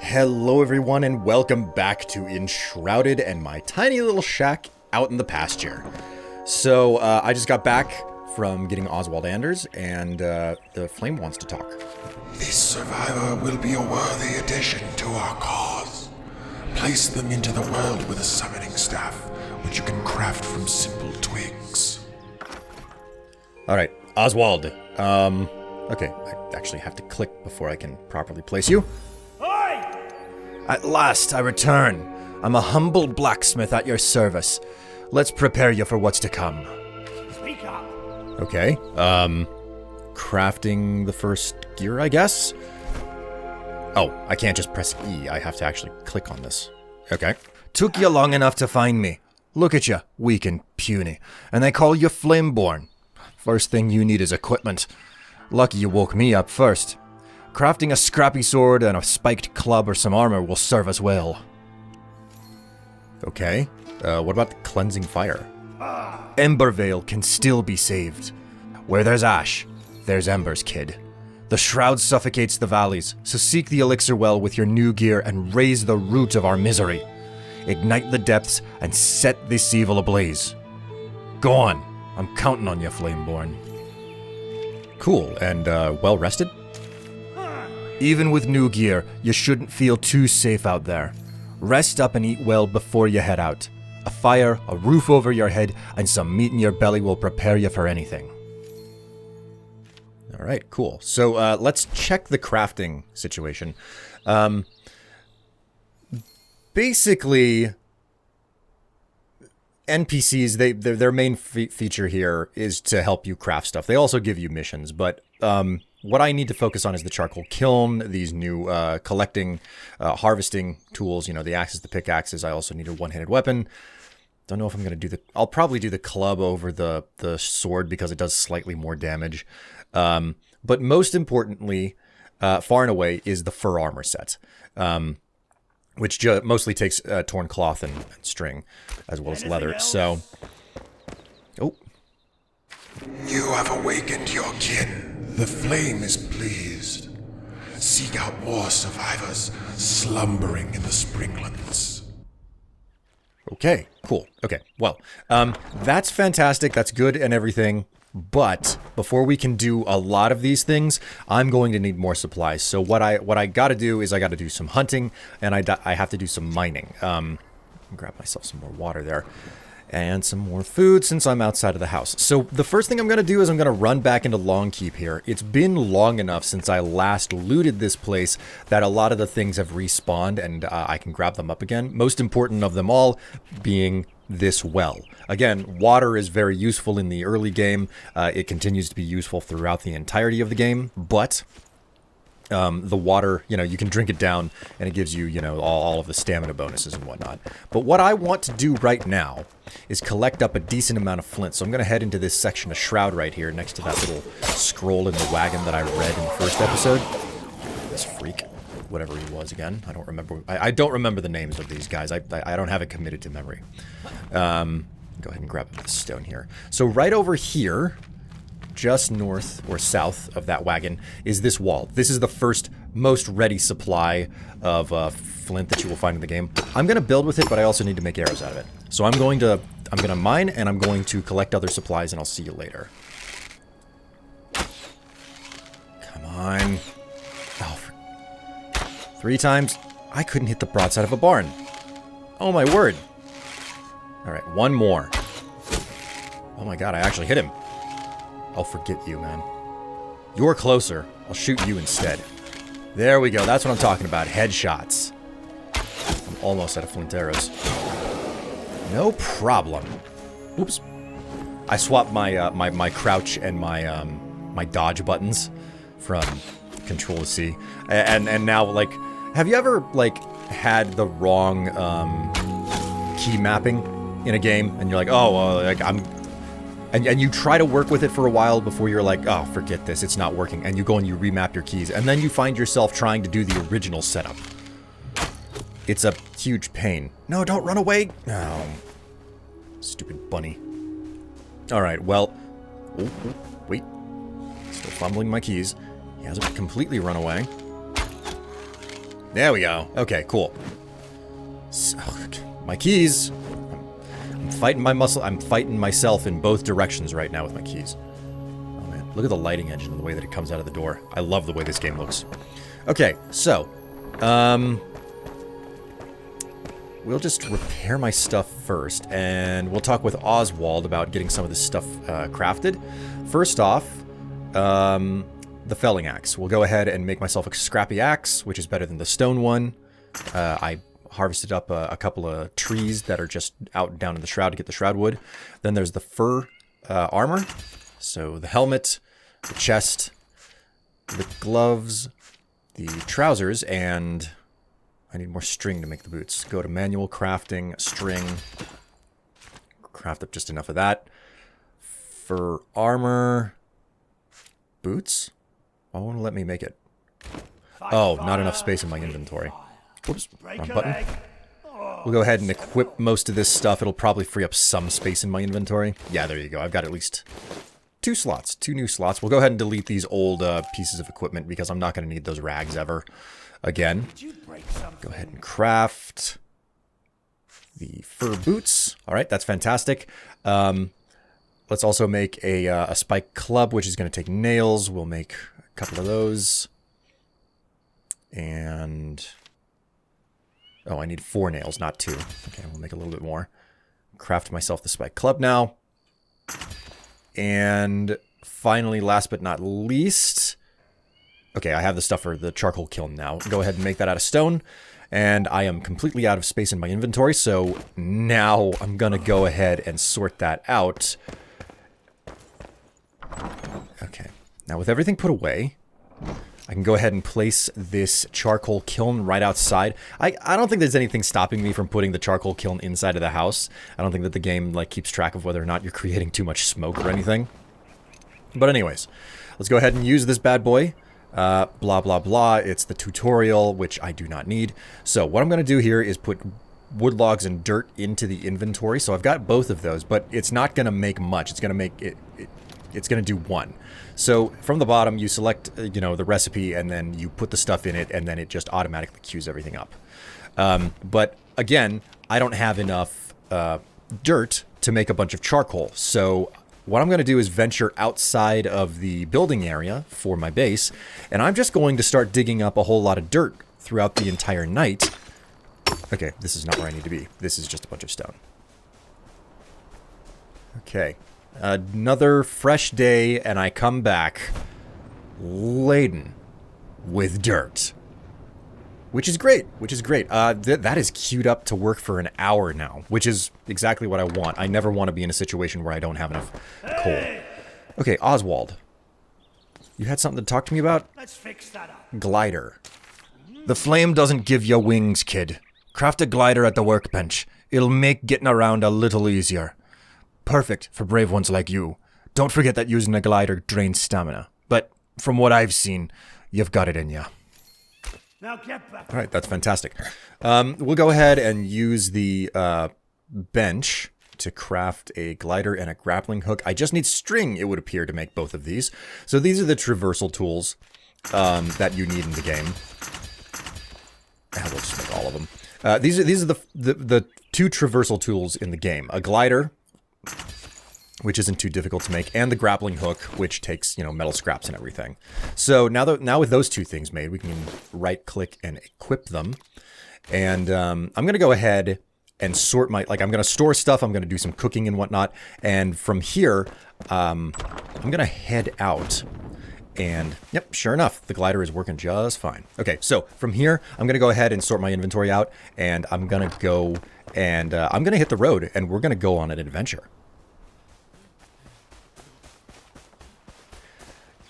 Hello everyone and welcome back to Enshrouded and my tiny little shack out in the pasture. So I just got back from getting Oswald Anders and the flame wants to talk. This survivor will be a worthy addition to our cause. Place them into the world with a summoning staff, which you can craft from simple twigs. Alright, Oswald. Okay, I actually have to click before I can properly place you. At last, I return. I'm a humble blacksmith at your service. Let's prepare you for what's to come. Speak up. Okay, crafting the first gear, I guess? Oh, I can't just press E. I have to actually click on this. Okay. Took you long enough to find me. Look at you, weak and puny. And they call you Flameborn. First thing you need is equipment. Lucky you woke me up first. Crafting a scrappy sword and a spiked club or some armor will serve us well. Okay. What about the cleansing fire? Embervale can still be saved. Where there's ash, there's embers, kid. The shroud suffocates the valleys, so seek the elixir well with your new gear and raise the root of our misery. Ignite the depths and set this evil ablaze. Go on. I'm counting on you, Flameborn. Cool, and well rested? Even with new gear, you shouldn't feel too safe out there. Rest up and eat well before you head out. A fire, a roof over your head, and some meat in your belly will prepare you for anything. Alright, cool. So let's check the crafting situation. Basically, NPCs, their main feature here is to help you craft stuff. They also give you missions, but what I need to focus on is the charcoal kiln, these new collecting, harvesting tools, you know, the axes, the pickaxes. I also need a one-handed weapon. Don't know if I'm going to do I'll probably do the club over the sword because it does slightly more damage. But most importantly, far and away, is the fur armor set. Which mostly takes torn cloth and string, as well as leather, so... Oh. You have awakened your kin. The flame is pleased. Seek out more survivors slumbering in the springlands. Okay, cool. Okay, well, that's fantastic, that's good and everything, but before we can do a lot of these things, I'm going to need more supplies. So what I got to do is I got to do some hunting, and I have to do some mining. Grab myself some more water there. And some more food since I'm outside of the house. So the first thing I'm going to do is I'm going to run back into Longkeep here. It's been long enough since I last looted this place that a lot of the things have respawned and I can grab them up again. Most important of them all being this well. Again, water is very useful in the early game. It continues to be useful throughout the entirety of the game, but... the water, you know, you can drink it down and it gives you, you know, all of the stamina bonuses and whatnot. But what I want to do right now is collect up a decent amount of flint. So I'm going to head into this section of Shroud right here next to that little scroll in the wagon that I read in the first episode. This freak, whatever he was again. I don't remember. I don't remember the names of these guys. I don't have it committed to memory. Go ahead and grab this stone here. So right over here... just north or south of that wagon is this wall. This is the first most ready supply of flint that you will find in the game. I'm going to build with it, but I also need to make arrows out of it. So I'm going to mine and I'm going to collect other supplies and I'll see you later. Come on. Oh, 3 times. I couldn't hit the broadside of a barn. Oh my word. All right, one more. Oh my god, I actually hit him. I'll forget you, man. You're closer. I'll shoot you instead. There we go. That's what I'm talking about. Headshots. I'm almost out of flint arrows. No problem. Oops. I swapped my my crouch and my dodge buttons from Control to C. And now, like, have you ever, like, had the wrong key mapping in a game? And you're like, oh, like, And you try to work with it for a while before you're like, oh, forget this, it's not working. And you go and you remap your keys. And then you find yourself trying to do the original setup. It's a huge pain. No, don't run away. Oh, stupid bunny. All right, well. Oh, wait. Still fumbling my keys. He hasn't completely run away. There we go. Okay, cool. So, my keys. I'm fighting my muscle. I'm fighting myself in both directions right now with my keys. Oh man, look at the lighting engine and the way that it comes out of the door. I love the way this game looks. Okay, so, we'll just repair my stuff first, and we'll talk with Oswald about getting some of this stuff crafted. First off, the felling axe. We'll go ahead and make myself a scrappy axe, which is better than the stone one. I harvested up a couple of trees that are just out down in the shroud to get the shroud wood. Then there's the fur armor. So the helmet, the chest, the gloves, the trousers, and I need more string to make the boots. Go to manual crafting, string. Craft up just enough of that. Fur armor. Boots? Why won't it let me make it? Oh, not enough space in my inventory. Whoops, wrong button. We'll go ahead and equip most of this stuff. It'll probably free up some space in my inventory. Yeah, there you go. I've got at least 2 slots, 2 new slots. We'll go ahead and delete these old pieces of equipment because I'm not going to need those rags ever again. Go ahead and craft the fur boots. All right, that's fantastic. Let's also make a spike club, which is going to take nails. We'll make a couple of those. And... oh, I need 4 nails, not 2. Okay, we'll make a little bit more. Craft myself the spike club now. And finally, last but not least... okay, I have the stuff for the charcoal kiln now. Go ahead and make that out of stone. And I am completely out of space in my inventory, so now I'm going to go ahead and sort that out. Okay, now with everything put away, I can go ahead and place this charcoal kiln right outside. I don't think there's anything stopping me from putting the charcoal kiln inside of the house. I don't think that the game like keeps track of whether or not you're creating too much smoke or anything. But anyways, let's go ahead and use this bad boy. Blah, blah, blah. It's the tutorial, which I do not need. So what I'm going to do here is put wood logs and dirt into the inventory. So I've got both of those, but it's not going to make much. It's going to make it... it's going to do 1. So from the bottom, you select, you know, the recipe, and then you put the stuff in it, and then it just automatically queues everything up. But again, I don't have enough dirt to make a bunch of charcoal. So what I'm going to do is venture outside of the building area for my base, and I'm just going to start digging up a whole lot of dirt throughout the entire night. Okay, this is not where I need to be. This is just a bunch of stone. Okay. Another fresh day, and I come back laden with dirt. Which is great, which is great. That is queued up to work for an hour now, which is exactly what I want. I never want to be in a situation where I don't have enough coal. Okay, Oswald. You had something to talk to me about? Let's fix that up. Glider. The flame doesn't give you wings, kid. Craft a glider at the workbench. It'll make getting around a little easier. Perfect for brave ones like you. Don't forget that using a glider drains stamina. But from what I've seen, you've got it in ya. Now get back. All right, that's fantastic. We'll go ahead and use the bench to craft a glider and a grappling hook. I just need string, it would appear, to make both of these. So these are the traversal tools that you need in the game. We'll just make all of them. These are the 2 traversal tools in the game. A glider, which isn't too difficult to make, and the grappling hook, which takes, you know, metal scraps and everything. So now with those 2 things made, we can right-click and equip them. And I'm going to go ahead and sort my... like, I'm going to store stuff, I'm going to do some cooking and whatnot, and from here, I'm going to head out. And, yep, sure enough, the glider is working just fine. Okay, so from here, I'm going to go ahead and sort my inventory out, and I'm going to go... and I'm going to hit the road, and we're going to go on an adventure.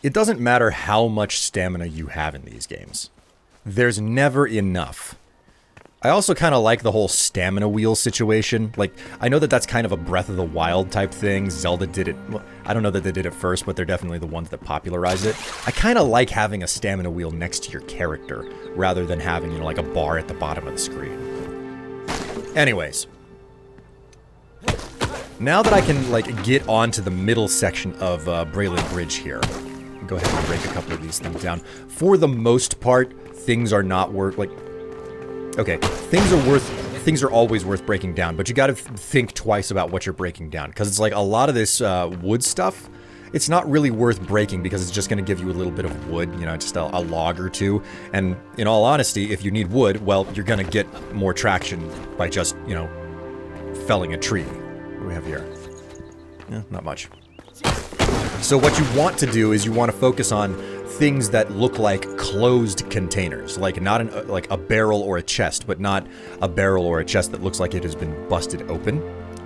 It doesn't matter how much stamina you have in these games. There's never enough. I also kind of like the whole stamina wheel situation. Like, I know that that's kind of a Breath of the Wild type thing. Zelda did it. Well, I don't know that they did it first, but they're definitely the ones that popularized it. I kind of like having a stamina wheel next to your character, rather than having, you know, like a bar at the bottom of the screen. Anyways, now that I can, like, get onto the middle section of Braylon Bridge here, go ahead and break a couple of these things down. For the most part, things are not like, Okay, things are always worth breaking down, but you got to think twice about what you're breaking down, because it's like a lot of this wood stuff, it's not really worth breaking because it's just going to give you a little bit of wood, you know, just a log or two. And in all honesty, if you need wood, well, you're going to get more traction by just, you know, felling a tree. What do we have here? Yeah, not much. So what you want to do is you want to focus on things that look like closed containers, like not like a barrel or a chest, but not a barrel or a chest that looks like it has been busted open.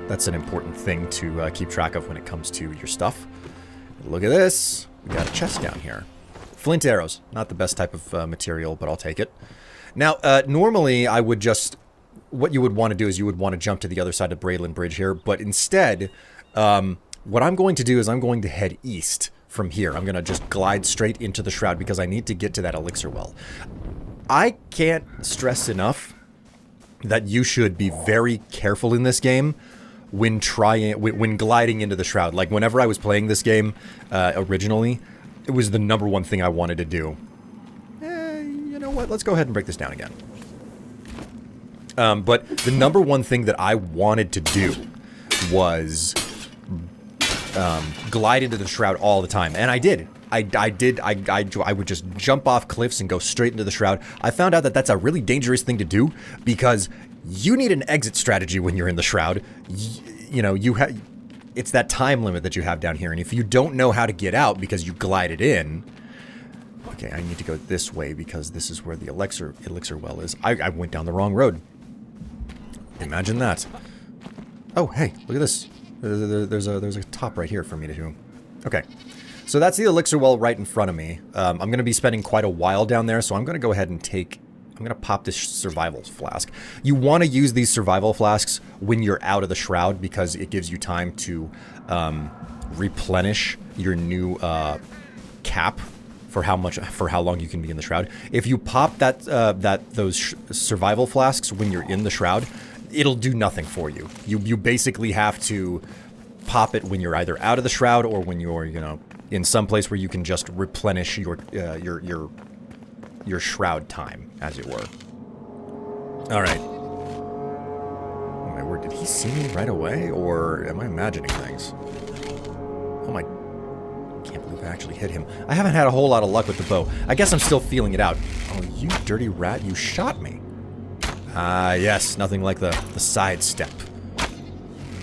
That's an important thing to keep track of when it comes to your stuff. Look at this. We got a chest down here. Flint arrows. Not the best type of material, but I'll take it. Now, normally I would just... What you would want to do is you would want to jump to the other side of Braylon Bridge here, but instead, what I'm going to do is I'm going to head east from here. I'm going to just glide straight into the Shroud because I need to get to that elixir well. I can't stress enough that you should be very careful in this game when gliding into the Shroud. Like, whenever I was playing this game originally, it was the #1 thing I wanted to do. You know what? Let's go ahead and break this down again. But the #1 thing that I wanted to do was glide into the Shroud all the time. And I did. I would just jump off cliffs and go straight into the Shroud. I found out that that's a really dangerous thing to do because you need an exit strategy when you're in the Shroud. You know, it's that time limit that you have down here. And if you don't know how to get out because you glided in... Okay, I need to go this way because this is where the elixir well is. I went down the wrong road. Imagine that. Oh, hey, look at this. There's a top right here for me to do. Okay, so that's the elixir well right in front of me. I'm going to be spending quite a while down there, so I'm going to go ahead and I'm going to pop this survival flask. You want to use these survival flasks when you're out of the Shroud because it gives you time to replenish your new cap for how long you can be in the Shroud. If you pop those survival flasks when you're in the Shroud, it'll do nothing for you. You basically have to pop it when you're either out of the Shroud or when you're, you know, in some place where you can just replenish your Shroud time, as it were. All right. Oh my word, did he see me right away, or am I imagining things? Oh my... I can't believe I actually hit him. I haven't had a whole lot of luck with the bow. I guess I'm still feeling it out. Oh, you dirty rat, you shot me. Ah, yes, nothing like the sidestep.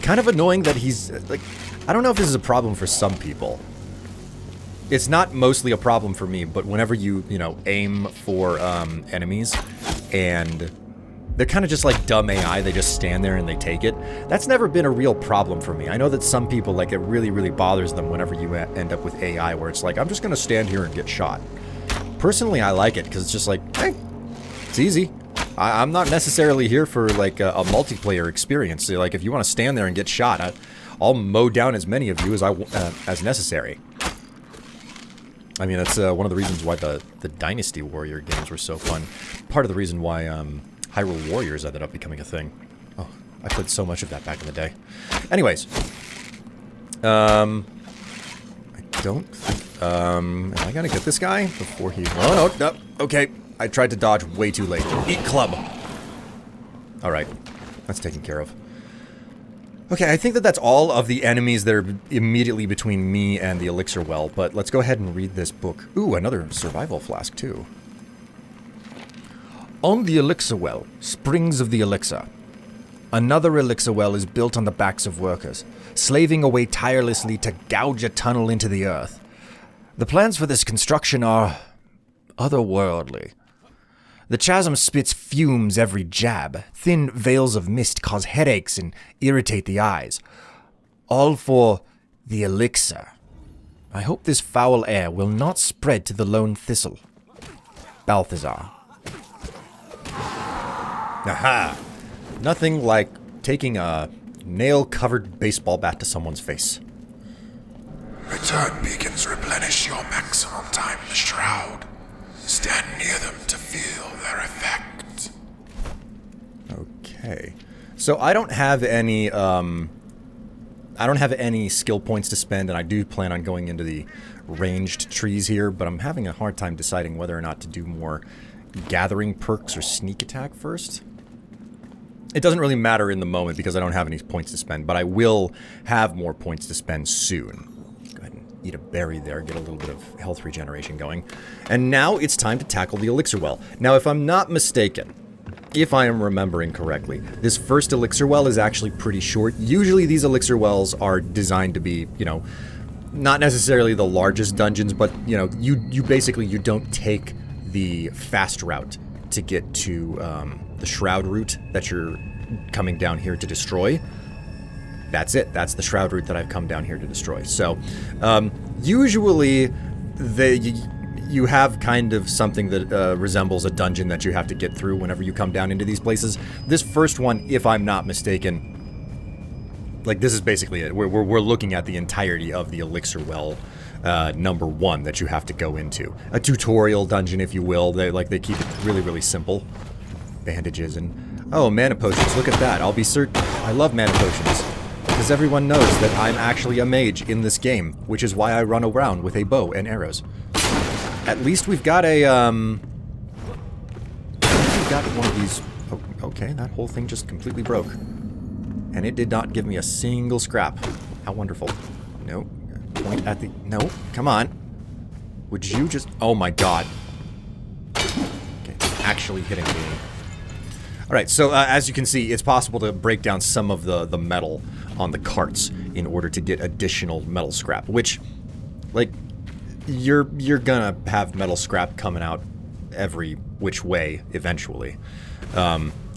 Kind of annoying that he's, like, I don't know if this is a problem for some people. It's not mostly a problem for me, but whenever you know, aim for enemies, and they're kind of just like dumb AI, they just stand there and they take it. That's never been a real problem for me. I know that some people, like, it really, really bothers them whenever you end up with AI, where it's like, I'm just going to stand here and get shot. Personally, I like it, because it's just like, hey, it's easy. I'm not necessarily here for, like, a multiplayer experience. So, like, if you want to stand there and get shot, I'll mow down as many of you as necessary. I mean, that's one of the reasons why the Dynasty Warrior games were so fun. Part of the reason why Hyrule Warriors ended up becoming a thing. Oh, I played so much of that back in the day. Anyways. I don't think... am I gonna get this guy before he... Oh, no, no, okay. I tried to dodge way too late. Eat club! Alright. That's taken care of. Okay, I think that that's all of the enemies that are immediately between me and the elixir well, but let's go ahead and read this book. Ooh, another survival flask, too. On the elixir well, springs of the elixir. Another elixir well is built on the backs of workers, slaving away tirelessly to gouge a tunnel into the earth. The plans for this construction are otherworldly. The chasm spits fumes every jab. Thin veils of mist cause headaches and irritate the eyes. All for the elixir. I hope this foul air will not spread to the lone thistle. Balthazar. Aha! Nothing like taking a nail-covered baseball bat to someone's face. Return beacons replenish your maximum time in the Shroud. Stand near them to feel their effect. Okay. So I don't have any skill points to spend, and I do plan on going into the ranged trees here, but I'm having a hard time deciding whether or not to do more gathering perks or sneak attack first. It doesn't really matter in the moment because I don't have any points to spend, but I will have more points to spend soon. Let's go ahead and eat a berry there, get a little bit of health regeneration going. And now it's time to tackle the elixir well. Now, if I'm not mistaken, if I am remembering correctly, this first elixir well is actually pretty short. Usually these elixir wells are designed to be, you know, not necessarily the largest dungeons, but, you know, you basically, you don't take the fast route to get to the shroud route that you're coming down here to destroy. That's it. That's the shroud route that I've come down here to destroy. So, usually, you have kind of something that resembles a dungeon that you have to get through whenever you come down into these places. This first one, if I'm not mistaken, like, this is basically it. We're looking at the entirety of the elixir well number 1 that you have to go into. A tutorial dungeon, if you will. They keep it really, really simple. Bandages and... Oh, mana potions. Look at that. I'll be certain... I love mana potions. Because everyone knows that I'm actually a mage in this game, which is why I run around with a bow and arrows. At least we've got a, we've got one of these... Oh, okay, that whole thing just completely broke. And it did not give me a single scrap. How wonderful. No. Point at the... No, come on. Would you just... Oh my god. Okay, it's actually hitting me. Alright, so as you can see, it's possible to break down some of the metal on the carts in order to get additional metal scrap, which, like, you're gonna have metal scrap coming out every which way eventually.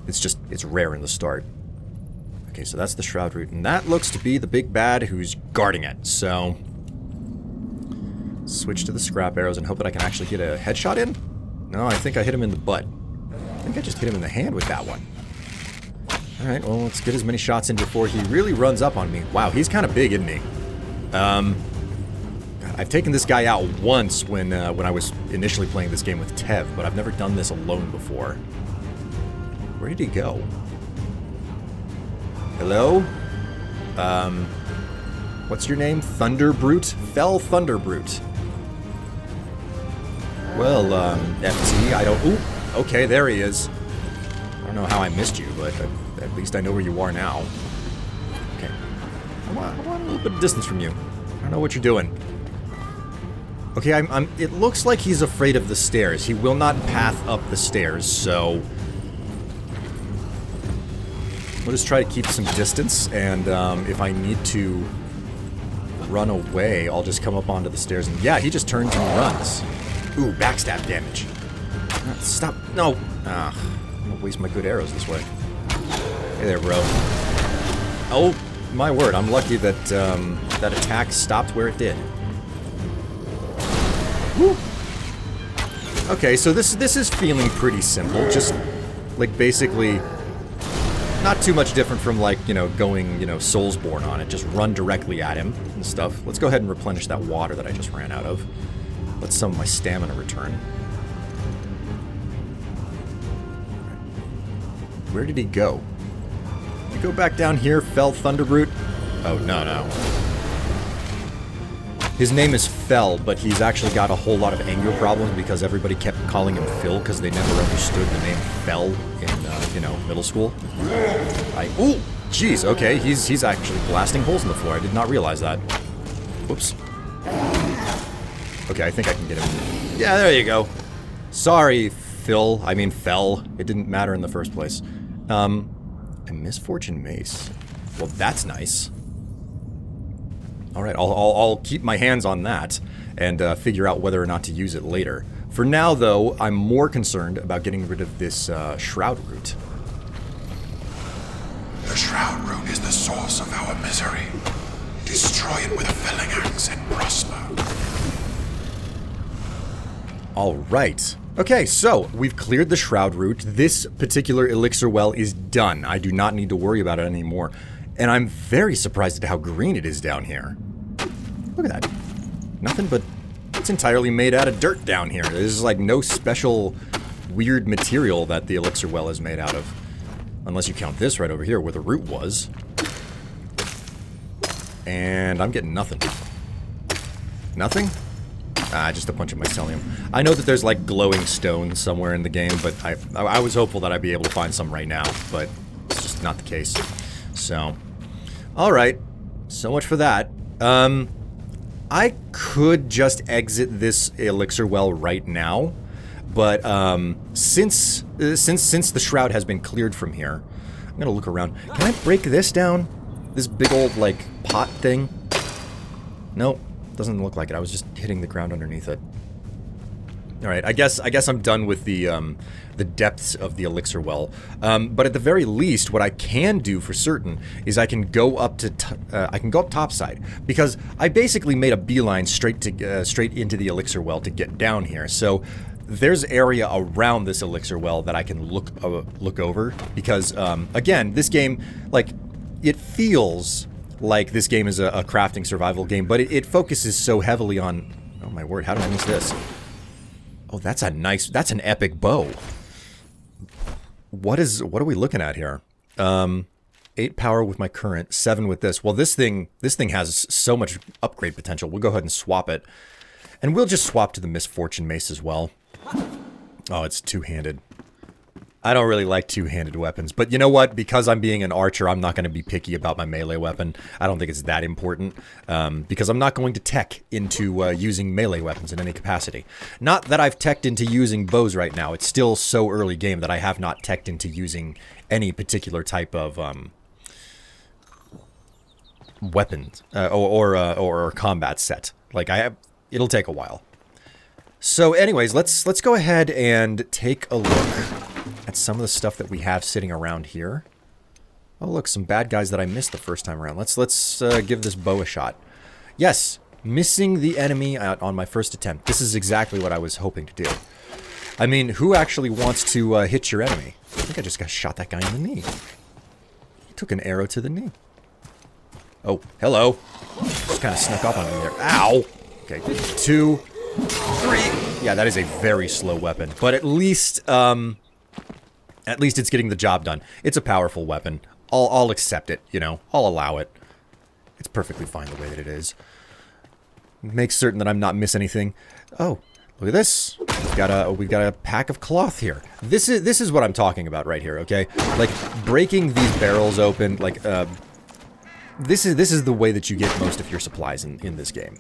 It's rare in the start. Okay, so that's the shroud route, and that looks to be the big bad who's guarding it, so... Switch to the scrap arrows and hope that I can actually get a headshot in? No, I think I hit him in the butt. I think I just hit him in the hand with that one. Alright, well, let's get as many shots in before he really runs up on me. Wow, he's kind of big, isn't he? God, I've taken this guy out once when I was initially playing this game with Tev, but I've never done this alone before. Where did he go? Hello? What's your name? Thunderbrute? Fell Thunderbrute. Well, FT, I don't... Ooh! Okay, there he is. I don't know how I missed you, but at least I know where you are now. Okay. I want a little bit of distance from you. I don't know what you're doing. Okay, it looks like he's afraid of the stairs. He will not path up the stairs, so... We'll just try to keep some distance, and if I need to run away, I'll just come up onto the stairs, and yeah, he just turns and runs. Ooh, backstab damage. Stop. No. I'm gonna waste my good arrows this way. Hey there, bro. Oh, my word. I'm lucky that that attack stopped where it did. Woo. Okay, so this is feeling pretty simple. Just, like, basically not too much different from, like, you know, going, you know, Soulsborne on it. Just run directly at him and stuff. Let's go ahead and replenish that water that I just ran out of. Let some of my stamina return. Where did he go? Did he go back down here, Fell Thunderbrute? Oh, no. His name is Fell, but he's actually got a whole lot of anger problems because everybody kept calling him Phil because they never understood the name Fell in, you know, middle school. Ooh! Jeez, okay, he's actually blasting holes in the floor. I did not realize that. Whoops. Okay, I think I can get him. Yeah, there you go. Sorry, Phil. I mean, Fell. It didn't matter in the first place. A Misfortune Mace. Well, that's nice. Alright, I'll keep my hands on that and figure out whether or not to use it later. For now, though, I'm more concerned about getting rid of this Shroud Root. The Shroud Root is the source of our misery. Destroy it with a felling axe and prosper. Alright. Okay, so we've cleared the Shroud Root. This particular elixir well is done. I do not need to worry about it anymore. And I'm very surprised at how green it is down here. Look at that. Nothing but... It's entirely made out of dirt down here. There's like no special weird material that the elixir well is made out of. Unless you count this right over here where the root was. And I'm getting nothing. Nothing? Just a bunch of mycelium. I know that there's like glowing stone somewhere in the game, but I was hopeful that I'd be able to find some right now, but it's just not the case. So, alright. So much for that. I could just exit this elixir well right now, but since the shroud has been cleared from here, I'm gonna look around. Can I break this down? This big old like pot thing? Nope, doesn't look like it. I was just hitting the ground underneath it. All right, I guess I'm done with the depths of the elixir well. But at the very least, what I can do for certain is I can go up to topside, because I basically made a beeline straight into the elixir well to get down here. So there's area around this elixir well that I can look over, because again, this game, like, it feels like this game is a crafting survival game, but it focuses so heavily on. Oh my word! How did I miss this? Oh, that's an epic bow. What are we looking at here? 8 power with my current, 7 with this. Well, this thing has so much upgrade potential. We'll go ahead and swap it. And we'll just swap to the Misfortune Mace as well. Oh, it's two-handed. I don't really like two-handed weapons, but you know what? Because I'm being an archer, I'm not going to be picky about my melee weapon. I don't think it's that important, because I'm not going to tech into using melee weapons in any capacity. Not that I've teched into using bows right now. It's still so early game that I have not teched into using any particular type of weapons or combat set. Like it'll take a while. So, anyways, let's go ahead and take a look at some of the stuff that we have sitting around here. Oh, look, some bad guys that I missed the first time around. Let's give this bow a shot. Yes, missing the enemy on my first attempt. This is exactly what I was hoping to do. I mean, who actually wants to hit your enemy? I think I just got shot that guy in the knee. He took an arrow to the knee. Oh, hello. Just kind of snuck up on me there. Ow! Okay, 2, 3. Yeah, that is a very slow weapon, but at least it's getting the job done. It's a powerful weapon. I'll accept it, you know. I'll allow it. It's perfectly fine the way that it is. Make certain that I'm not missing anything. Oh, look at this. We've got a pack of cloth here. This is what I'm talking about right here, okay? Like, breaking these barrels open, like, this is the way that you get most of your supplies in this game.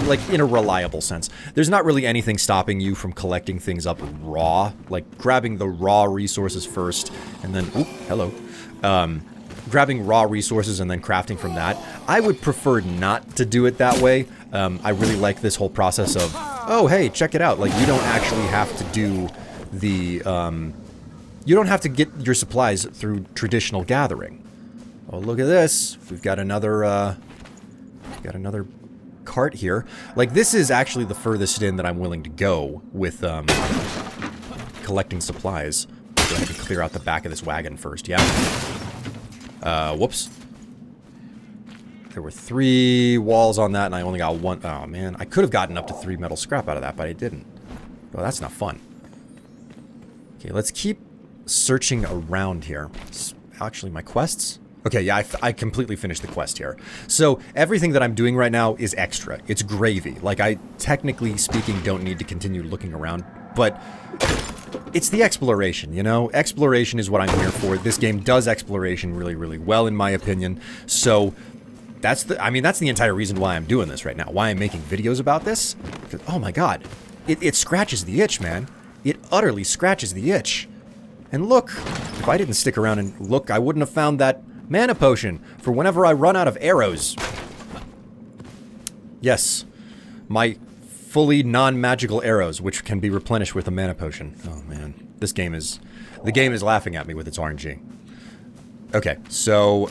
Like, in a reliable sense. There's not really anything stopping you from collecting things up raw. Like, grabbing the raw resources first, and then... Oop, hello. Grabbing raw resources and then crafting from that. I would prefer not to do it that way. I really like this whole process of, oh, hey, check it out. Like, you don't actually have to do the... you don't have to get your supplies through traditional gathering. Oh, look at this. We've got another cart here. Like, this is actually the furthest in that I'm willing to go with collecting supplies. So I can clear out the back of this wagon first, yeah? Whoops. There were 3 walls on that, and I only got 1. Oh, man. I could have gotten up to 3 metal scrap out of that, but I didn't. Well, that's not fun. Okay, let's keep searching around here. Actually, my quests... Okay, yeah, I completely finished the quest here. So, everything that I'm doing right now is extra. It's gravy. Like, I, technically speaking, don't need to continue looking around, but it's the exploration, you know? Exploration is what I'm here for. This game does exploration really, really well, in my opinion. So, that's the entire reason why I'm doing this right now. Why I'm making videos about this. Because, oh my god. It scratches the itch, man. It utterly scratches the itch. And look, if I didn't stick around and look, I wouldn't have found that mana potion for whenever I run out of arrows. Yes, my fully non-magical arrows, which can be replenished with a mana potion. Oh man, the game is laughing at me with its RNG. Okay, so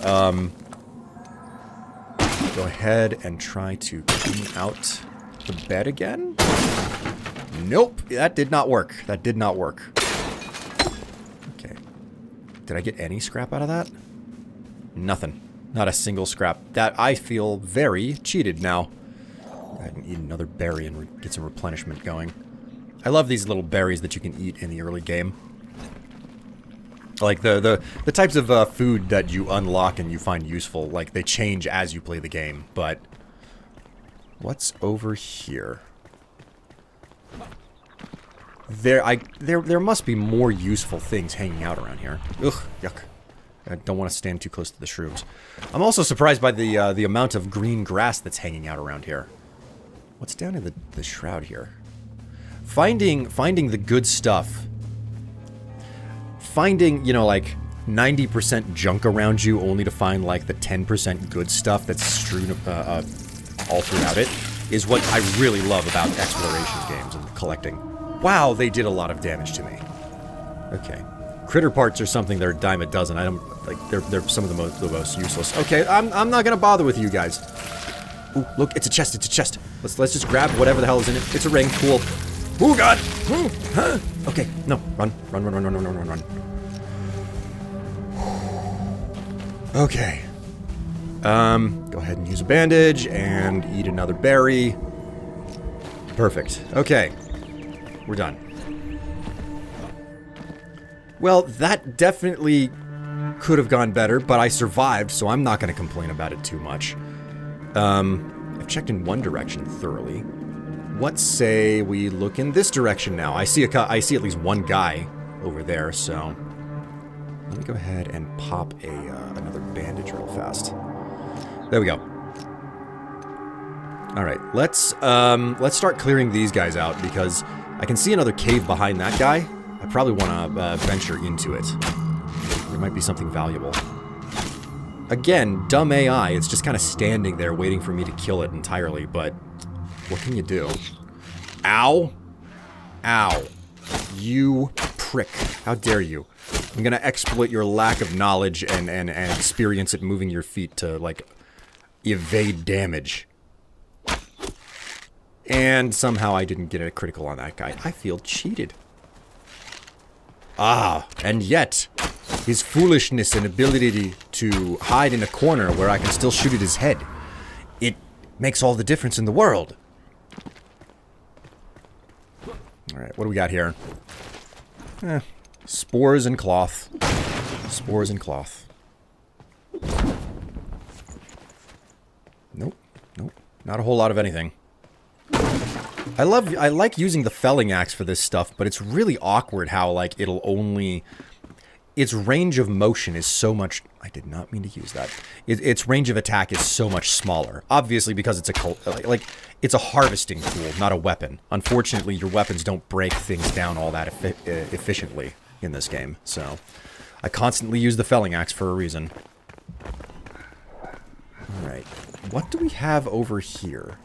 go ahead and try to clean out the bed again. Nope, that did not work. That did not work. Okay, did I get any scrap out of that? Nothing. Not a single scrap. That I feel very cheated now. Go ahead and eat another berry and get some replenishment going. I love these little berries that you can eat in the early game. Like the types of food that you unlock and you find useful, like they change as you play the game, but what's over here? There must be more useful things hanging out around here. Ugh, yuck. I don't want to stand too close to the shrooms. I'm also surprised by the amount of green grass that's hanging out around here. What's down in the shroud here? Finding the good stuff. Finding, you know, like 90% junk around you only to find like the 10% good stuff that's strewn all throughout it is what I really love about exploration games and collecting. Wow, they did a lot of damage to me. Okay. Critter parts are something that are a dime a dozen. I don't like they're some of the most useless. Okay, I'm not gonna bother with you guys. Ooh, look, it's a chest, it's a chest. Let's just grab whatever the hell is in it. It's a ring, cool. Oh god! Ooh, huh? Okay, no, run. Okay. Go ahead and use a bandage and eat another berry. Perfect. Okay. We're done. Well, that definitely could have gone better, but I survived, so I'm not going to complain about it too much. I've checked in one direction thoroughly. What say we look in this direction now? I see at least one guy over there, so let me go ahead and pop another bandage real fast. There we go. All right, let's start clearing these guys out because I can see another cave behind that guy. I probably want to venture into it. There might be something valuable. Again, dumb AI. It's just kind of standing there waiting for me to kill it entirely, but what can you do? Ow. Ow. You prick. How dare you? I'm going to exploit your lack of knowledge and experience at moving your feet to, like, evade damage. And somehow I didn't get a critical on that guy. I feel cheated. Ah, and yet, his foolishness and ability to hide in a corner where I can still shoot at his head. It makes all the difference in the world. Alright, what do we got here? Spores and cloth. Spores and cloth. Nope. Nope. Not a whole lot of anything. I like using the felling axe for this stuff, but it's really awkward how, like, it'll only... Its range of motion is so much... I did not mean to use that. Its range of attack is so much smaller. Obviously, because it's it's a harvesting tool, not a weapon. Unfortunately, your weapons don't break things down all that efficiently in this game, so... I constantly use the felling axe for a reason. Alright. What do we have over here?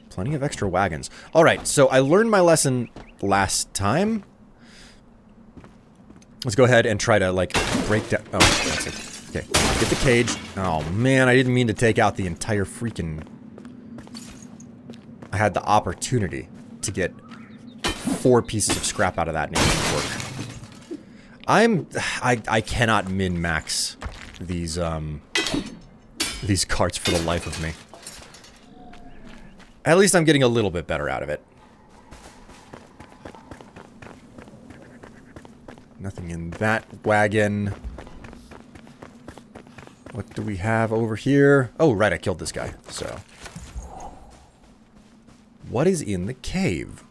Plenty of extra wagons. Alright, so I learned my lesson last time. Let's go ahead and try to, like, break down... Oh, that's it. Okay, get the cage. Oh, man, I didn't mean to take out the entire freaking... I had the opportunity to get 4 pieces of scrap out of that and it didn't work. I cannot min-max these carts for the life of me. At least I'm getting a little bit better out of it. Nothing in that wagon. What do we have over here? Oh, right, I killed this guy, so. What is in the cave?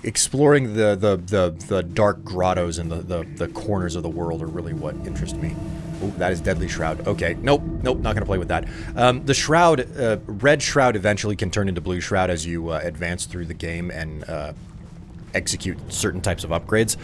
Exploring the dark grottos and the corners of the world are really what interest me. Oh, that is Deadly Shroud. Okay, nope, not gonna play with that. The Shroud, Red Shroud eventually can turn into Blue Shroud as you advance through the game and execute certain types of upgrades.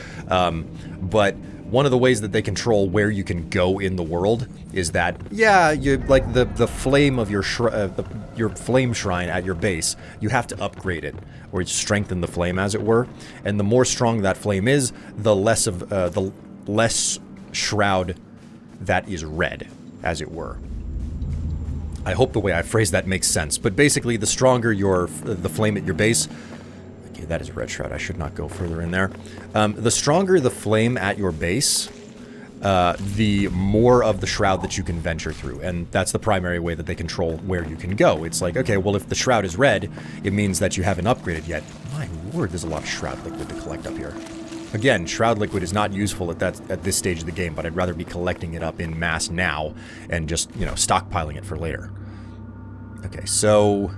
But one of the ways that they control where you can go in the world is that, yeah, you like the flame of your flame shrine at your base, you have to upgrade it or strengthen the flame, as it were. And the more strong that flame is, the less shroud that is red, as it were. I hope the way I phrase that makes sense. But basically, the stronger the flame at your base... Okay, that is Red Shroud. I should not go further in there. The stronger the flame at your base, the more of the shroud that you can venture through. And that's the primary way that they control where you can go. It's like, okay, well, if the shroud is red, it means that you haven't upgraded yet. My word, there's a lot of shroud liquid to collect up here. Again, shroud liquid is not useful at this stage of the game, but I'd rather be collecting it up in mass now and just, you know, stockpiling it for later. Okay, so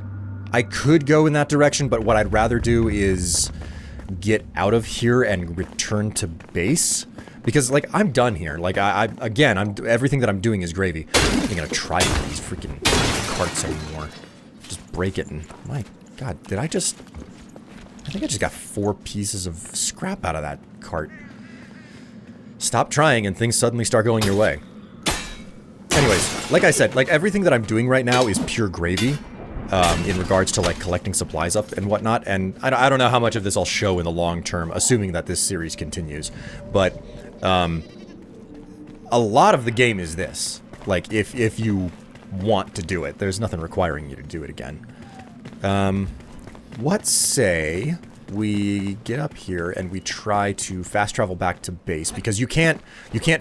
I could go in that direction, but what I'd rather do is get out of here and return to base. Because, like, I'm done here. Like, everything that I'm doing is gravy. I'm not gonna try these freaking carts anymore. Just break it and... My God, did I just... I think I just got 4 pieces of scrap out of that cart. Stop trying and things suddenly start going your way. Anyways, like I said, like, everything that I'm doing right now is pure gravy. In regards to, like, collecting supplies up and whatnot, and I don't know how much of this I'll show in the long term, assuming that this series continues, but, a lot of the game is this. Like, if you want to do it, there's nothing requiring you to do it again. What say we get up here and we try to fast travel back to base, because you can't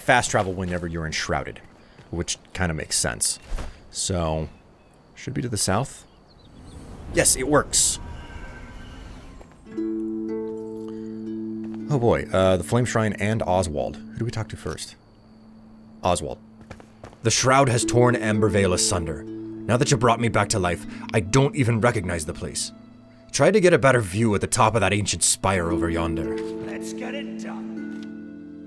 fast travel whenever you're enshrouded, which kind of makes sense. So, should be to the south. Yes, it works. Oh boy, the Flame Shrine and Oswald. Who do we talk to first? Oswald. The shroud has torn Ambervale asunder. Now that you brought me back to life, I don't even recognize the place. Try to get a better view at the top of that ancient spire over yonder. Let's get it done.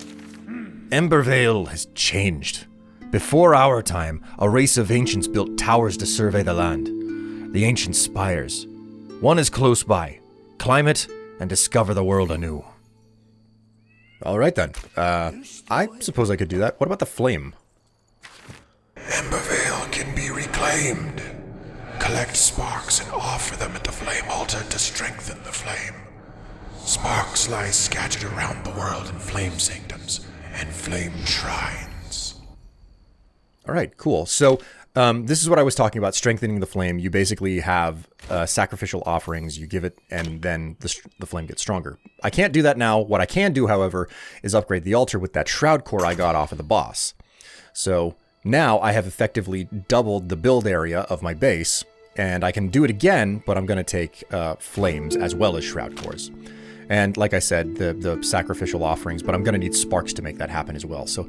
Ambervale has changed. Before our time, a race of ancients built towers to survey the land. The ancient spires. One is close by. Climb it and discover the world anew. Alright then. I suppose I could do that. What about the flame? Ambervale can be reclaimed. Collect sparks and offer them at the flame altar to strengthen the flame. Sparks lie scattered around the world in flame sanctums and flame shrines. Alright, cool. So, this is what I was talking about, strengthening the flame. You basically have sacrificial offerings, you give it, and then the flame gets stronger. I can't do that now. What I can do, however, is upgrade the altar with that shroud core I got off of the boss. So, now I have effectively doubled the build area of my base, and I can do it again, but I'm going to take flames as well as shroud cores. And like I said, the sacrificial offerings, but I'm going to need sparks to make that happen as well. So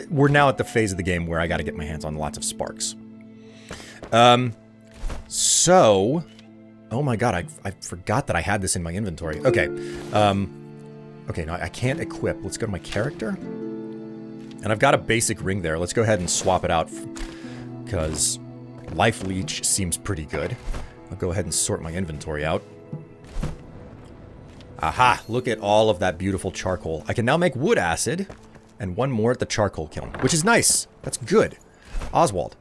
we're now at the phase of the game where I got to get my hands on lots of sparks. So, oh my god, I forgot that I had this in my inventory. Okay, okay, now I can't equip. Let's go to my character. And I've got a basic ring there. Let's go ahead and swap it out, because Life Leech seems pretty good. I'll go ahead and sort my inventory out. Aha! Look at all of that beautiful charcoal. I can now make wood acid, and one more at the charcoal kiln, which is nice. That's good. Oswald.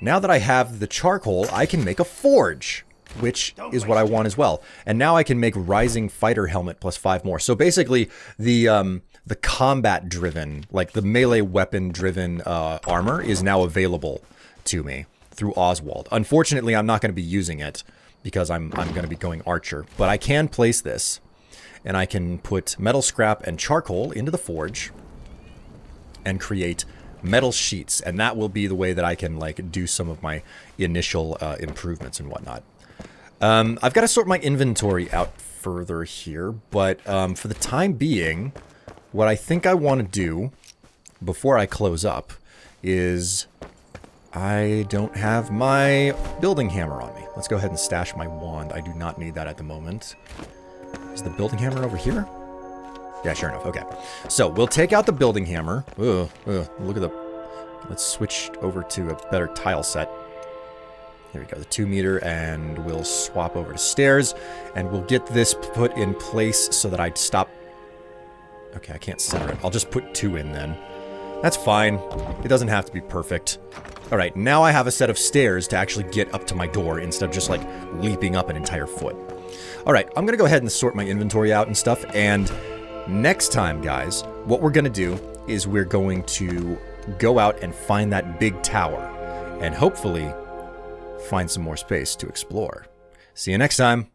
Now that I have the charcoal, I can make a forge, which is what I want as well. And now I can make Rising Fighter Helmet plus 5 more. So basically, the combat-driven, like the melee weapon-driven armor is now available to me through Oswald. Unfortunately, I'm not going to be using it because I'm going to be going archer. But I can place this, and I can put metal scrap and charcoal into the forge and create metal sheets, and that will be the way that I can, like, do some of my initial improvements and whatnot. I've got to sort my inventory out further here, but for the time being, what I think I want to do before I close up is I don't have my building hammer on me. Let's go ahead and stash my wand. I do not need that at the moment. Is the building hammer over here? Yeah, sure enough. Okay. So, we'll take out the building hammer. Look at the... Let's switch over to a better tile set. Here we go, the 2 meter, and we'll swap over to stairs, and we'll get this put in place so that I stop... Okay, I can't center it. I'll just put 2 in then. That's fine. It doesn't have to be perfect. Alright, now I have a set of stairs to actually get up to my door instead of just, like, leaping up an entire foot. Alright, I'm gonna go ahead and sort my inventory out and stuff, and next time, guys, what we're gonna do is we're going to go out and find that big tower, and hopefully find some more space to explore. See you next time!